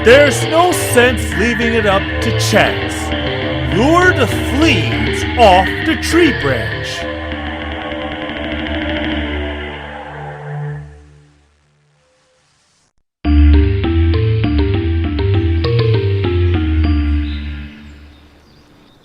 There's no sense leaving it up to chance. Lure the Fleens off the tree branch.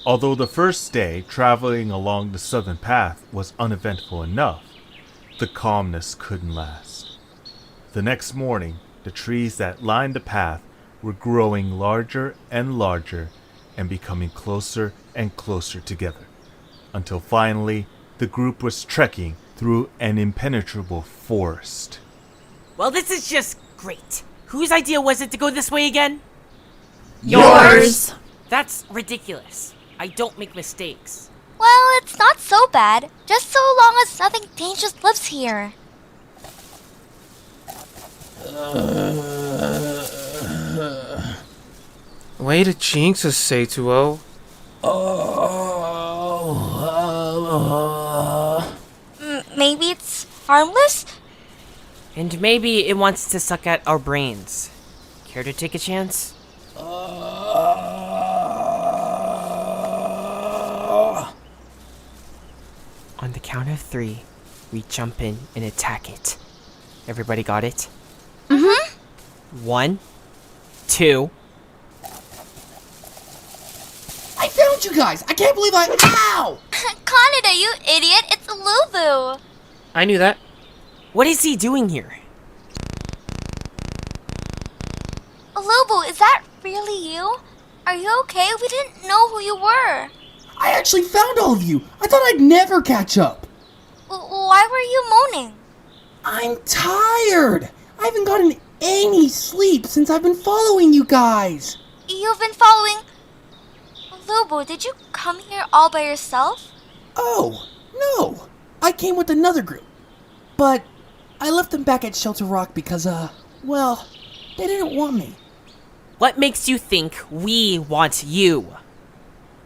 Although the first day traveling along the southern path was uneventful enough, the calmness couldn't last. The next morning, the trees that lined the path were growing larger and larger and becoming closer and closer together, until finally the group was trekking through an impenetrable forest. Well, this is just great. Whose idea was it to go this way again? Yours! That's ridiculous. I don't make mistakes. Well, it's not so bad. Just so long as nothing dangerous lives here. Way to jinx us, Saetwo. Maybe it's harmless? And maybe it wants to suck at our brains. Care to take a chance? On the count of 3, we jump in and attack it. Everybody got it? Mm-hmm. 1, 2. I found you guys! I can't believe Ow! Conneda, you idiot! It's Uloobu! I knew that. What is he doing here? Uloobu, is that really you? Are you okay? We didn't know who you were. I actually found all of you! I thought I'd never catch up! Why were you moaning? I'm tired! I haven't gotten any sleep since I've been following you guys! You've been following... Uloobu, did you come here all by yourself? Oh, no! I came with another group. But I left them back at Shelter Rock because, well, they didn't want me. What makes you think we want you?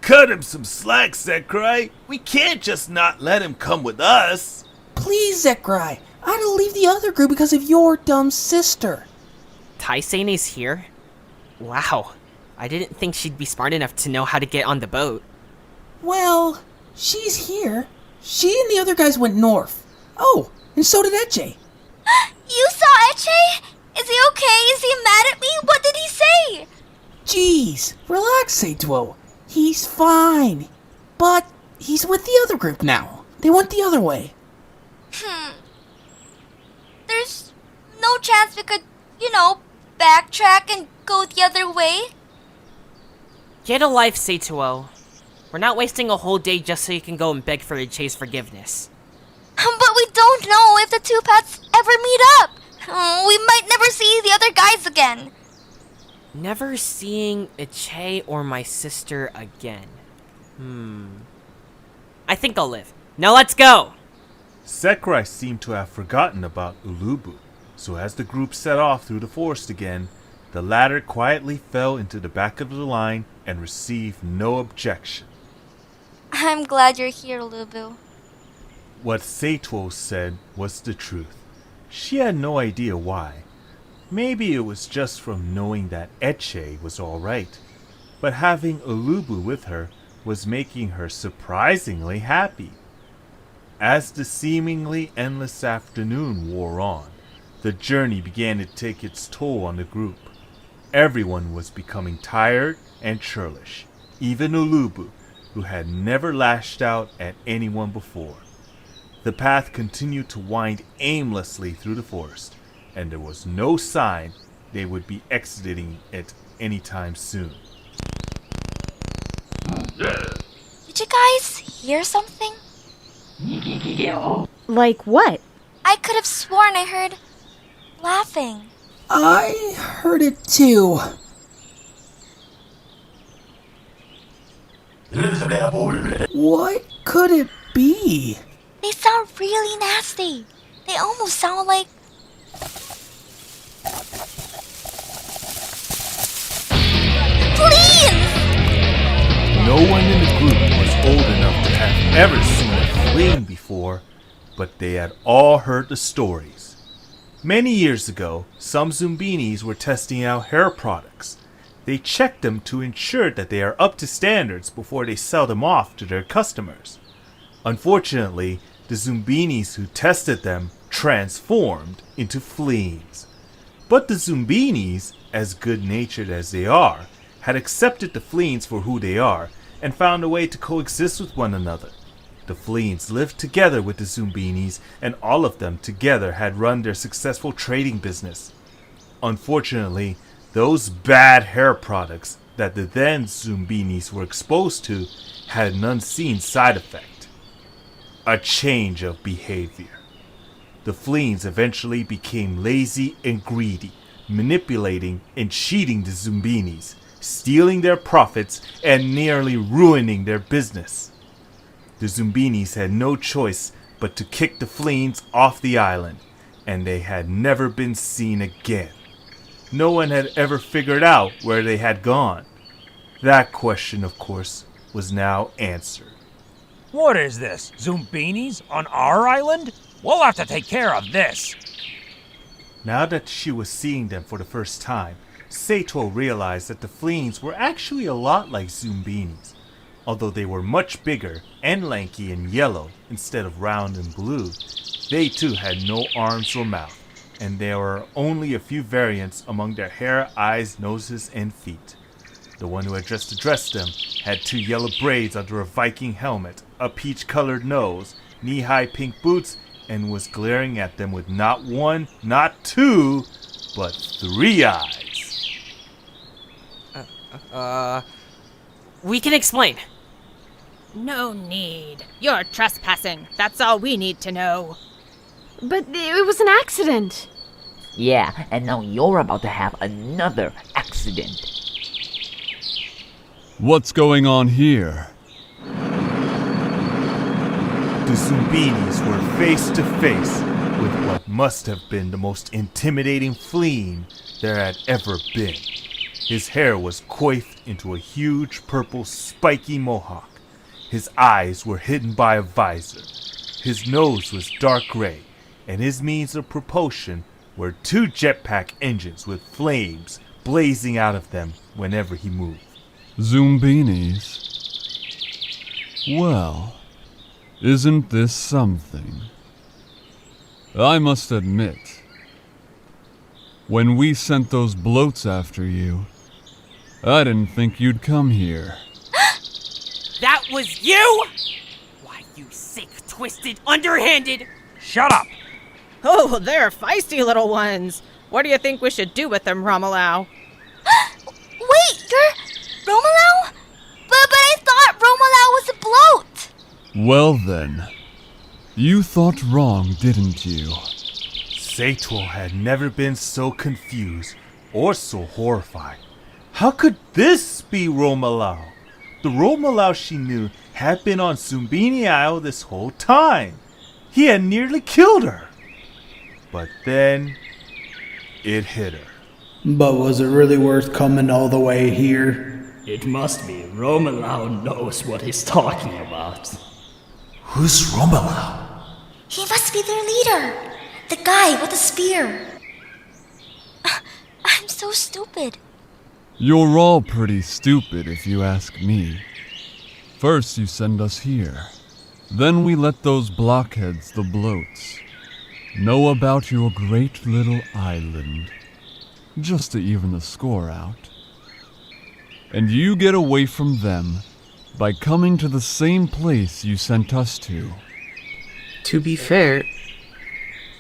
Cut him some slack, Xekrai. We can't just not let him come with us. Please, Xekrai. I had to leave the other group because of your dumb sister. Taisene's here? Wow. I didn't think she'd be smart enough to know how to get on the boat. Well, she's here. She and the other guys went north. Oh, and so did Eche. You saw Eche? Is he okay? Is he mad at me? What did he say? Jeez, relax, Saetwo. He's fine. But he's with the other group now. They went the other way. There's no chance we could, backtrack and go the other way? Get a life, Saetwo. We're not wasting a whole day just so you can go and beg for Eche's forgiveness. But we don't know if the two paths ever meet up. We might never see the other guys again. Never seeing Eche or my sister again. I think I'll live. Now let's go! Xekrai seemed to have forgotten about Uloobu, so as the group set off through the forest again, the latter quietly fell into the back of the line and received no objection. I'm glad you're here, Uloobu. What Saetwo said was the truth. She had no idea why. Maybe it was just from knowing that Eche was alright, but having Uloobu with her was making her surprisingly happy. As the seemingly endless afternoon wore on, the journey began to take its toll on the group. Everyone was becoming tired and churlish, even Uloobu, who had never lashed out at anyone before. The path continued to wind aimlessly through the forest, and there was no sign they would be exiting it anytime soon. Did you guys hear something? Like what? I could have sworn I heard laughing. I heard it too. What could it be? They sound really nasty. They almost sound like... Fleens! No one in the group was old enough to have ever seen a Fleen before, but they had all heard the stories. Many years ago, some Zoombinis were testing out hair products. They check them to ensure that they are up to standards before they sell them off to their customers. Unfortunately, the Zoombinis who tested them transformed into Fleens. But the Zoombinis, as good-natured as they are, had accepted the Fleens for who they are and found a way to coexist with one another. The Fleens lived together with the Zoombinis, and all of them together had run their successful trading business. Unfortunately, those bad hair products that the then Zoombinis were exposed to had an unseen side effect: a change of behavior. The Fleens eventually became lazy and greedy, manipulating and cheating the Zoombinis, stealing their profits and nearly ruining their business. The Zoombinis had no choice but to kick the Fleens off the island, and they had never been seen again. No one had ever figured out where they had gone. That question, of course, was now answered. What is this, Zoombinis on our island? We'll have to take care of this. Now that she was seeing them for the first time, Saetwo realized that the Fleens were actually a lot like Zoombinis. Although they were much bigger and lanky and yellow instead of round and blue, they too had no arms or mouth, and there were only a few variants among their hair, eyes, noses, and feet. The one who had just addressed them had 2 yellow braids under a Viking helmet, a peach-colored nose, knee-high pink boots, and was glaring at them with not 1, not 2, but 3 eyes. We can explain. No need. You're trespassing. That's all we need to know. But it was an accident. Yeah, and now you're about to have another accident. What's going on here? The Zoombinis were face to face with what must have been the most intimidating Fleen there had ever been. His hair was coiffed into a huge purple spiky mohawk. His eyes were hidden by a visor. His nose was dark gray, and his means of propulsion were 2 jetpack engines with flames blazing out of them whenever he moved. Zoombinis? Well, isn't this something? I must admit, when we sent those bloats after you, I didn't think you'd come here. That was you? Why, you sick, twisted, underhanded... Shut up! Oh, they're feisty little ones. What do you think we should do with them, Romelau? Wait, you're Romelau? But I thought Romelau was a bloat. Well then, you thought wrong, didn't you? Saetwo had never been so confused or so horrified. How could this be Romelau? The Romelau she knew had been on Zoombini Isle this whole time. He had nearly killed her. But then, it hit her. But was it really worth coming all the way here? It must be. Romelau knows what he's talking about. Who's Romelau? He must be their leader. The guy with the spear. I'm so stupid. You're all pretty stupid if you ask me. First you send us here. Then we let those blockheads, the bloats, know about your great little island. Just to even the score out. And you get away from them by coming to the same place you sent us to. To be fair,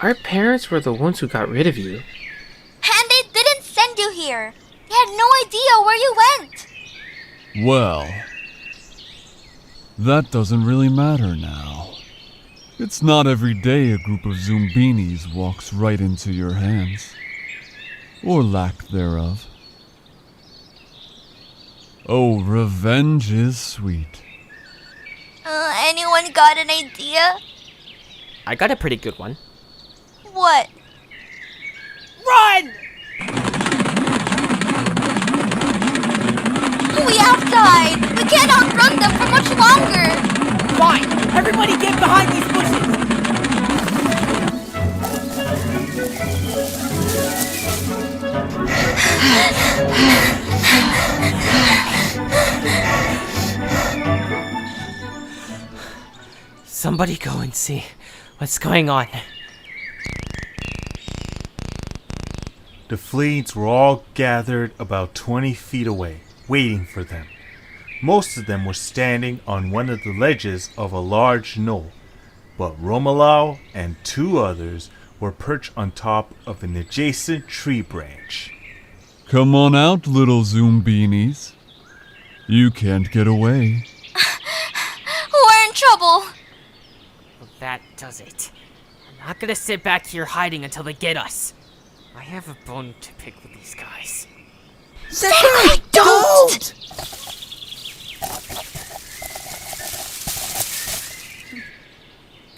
our parents were the ones who got rid of you. And they didn't send you here. They had no idea where you went. Well, that doesn't really matter now. It's not every day a group of Zoombinis walks right into your hands. Or lack thereof. Oh, revenge is sweet. Anyone got an idea? I got a pretty good one. What? Run! We have to hide. We can't outrun them for much longer. Fine. Everybody get behind these bushes. Somebody go and see what's going on. The Fleens were all gathered about 20 feet away, waiting for them. Most of them were standing on one of the ledges of a large knoll, but Romelau and 2 others were perched on top of an adjacent tree branch. Come on out, little Zoombinis. You can't get away. We're in trouble. Well, that does it. I'm not gonna sit back here hiding until they get us. I have a bone to pick with these guys. Xekrai, don't!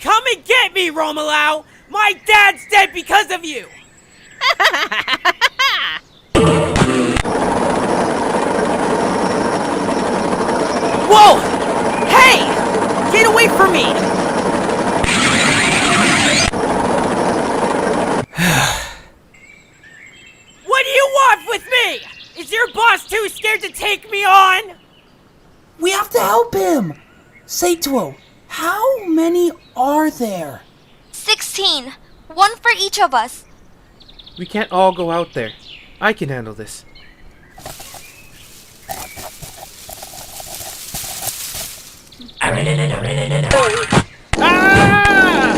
Come and get me, Romelau! My dad's dead because of you! Whoa! Hey! Get away from me! What do you want with me? Is your boss too scared to take me on? We have to help him! Saetwo, how many are there? 16. 1 for each of us. We can't all go out there. I can handle this. Ah!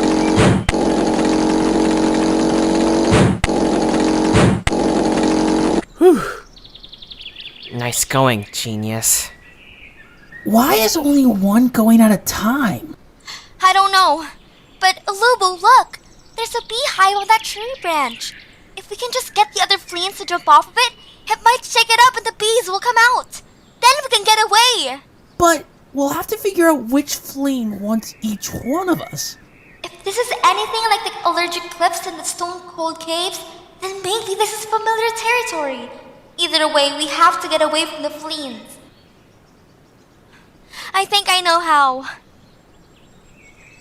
Whew. Nice going, genius. Why is only one going at a time? I don't know. But Uloobu, look! There's a beehive on that tree branch. If we can just get the other fleens to jump off of it, it might shake it up and the bees will come out. Then we can get away. But we'll have to figure out which fleen wants each one of us. If this is anything like the allergic cliffs and the stone-cold caves, then maybe this is familiar territory. Either way, we have to get away from the fleens. I think I know how.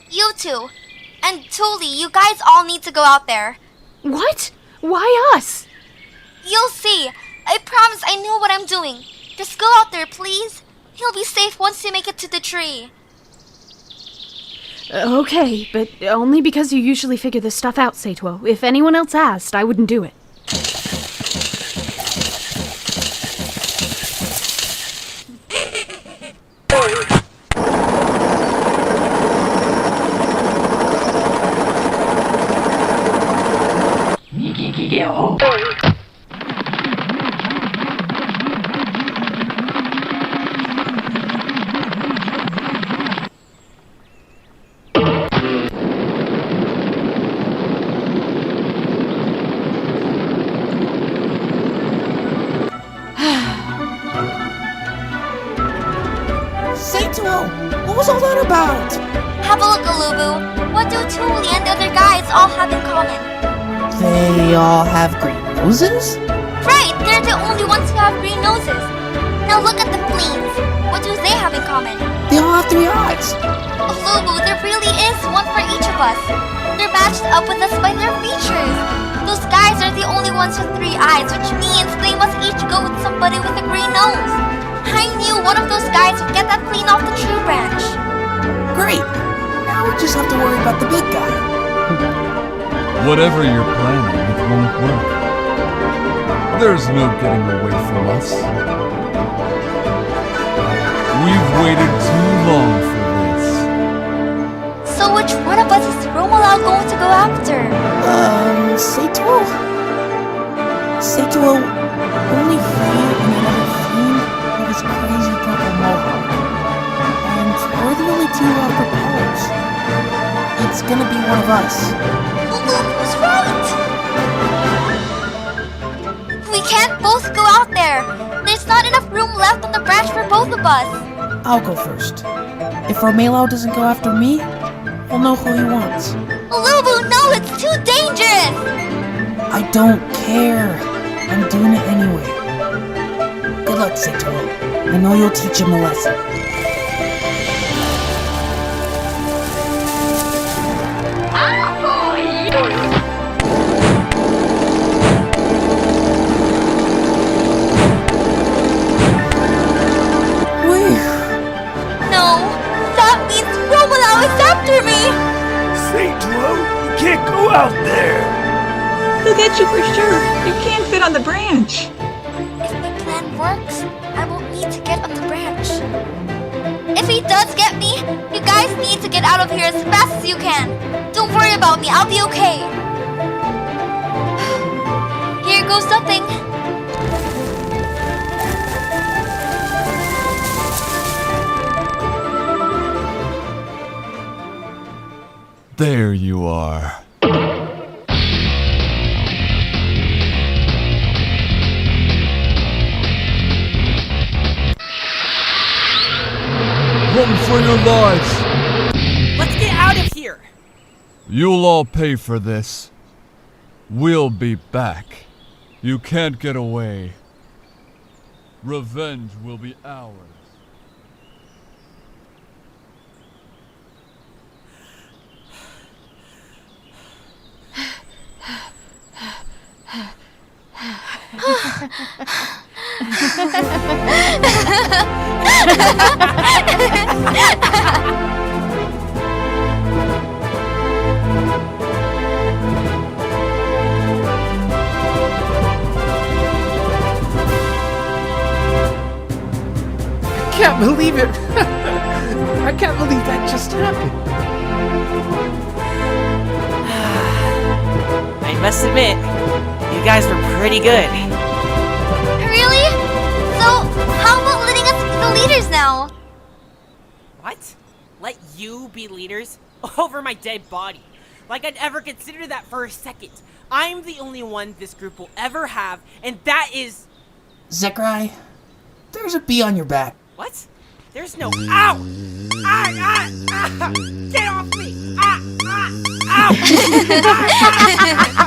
You two. And Touli, you guys all need to go out there. What? Why us? You'll see. I promise I know what I'm doing. Just go out there, please. You'll be safe once you make it to the tree. Okay, but only because you usually figure this stuff out, Saetwo. If anyone else asked, I wouldn't do it. Saetwo, what was all that about? Have a look, Uloobu. What do Touli and the other guys all have in common? They all have green noses? Right, they're the only ones who have green noses. Now look at the fleens. What do they have in common? They all have 3 eyes. Uloobu, there really is one for each of us. They're matched up with us by their features. Those guys are the only ones with 3 eyes, which means they must each go with somebody with a green nose. I knew one of those guys would get that fleen off the tree branch. Great. Now we just have to worry about the big guy. Whatever you're planning, it won't work. There's no getting away from us. We've waited too long for this. So which one of us is Romelau going to go after? Saetwo? Saetwo, only he and another fleen have his crazy purple mohawk. And we're the only 2 who have proposed. It's gonna be one of us. Uloobu's right! We can't both go out there. There's not enough room left on the branch for both of us. I'll go first. If Romelau doesn't go after me, we'll know who he wants. Uloobu, no, it's too dangerous! I don't care. I'm doing it anyway. Good luck, Saetwo. I know you'll teach him a lesson. He'll get you for sure. You can't fit on the branch. If my plan works, I won't need to get on the branch. If he does get me, you guys need to get out of here as fast as you can. Don't worry about me, I'll be okay. Here goes nothing. There you are. Run for your lives! Let's get out of here! You'll all pay for this. We'll be back. You can't get away. Revenge will be ours. I can't believe it. I can't believe that just happened. I must admit, you guys were pretty good. Really? So, how about letting us be the leaders now? What? Let you be leaders? Over my dead body? Like I'd ever consider that for a second. I'm the only one this group will ever have, and that is... Xekrai, there's a bee on your back. What? There's no... Ow! Ah! Get off me! Ah! Ah! Ow!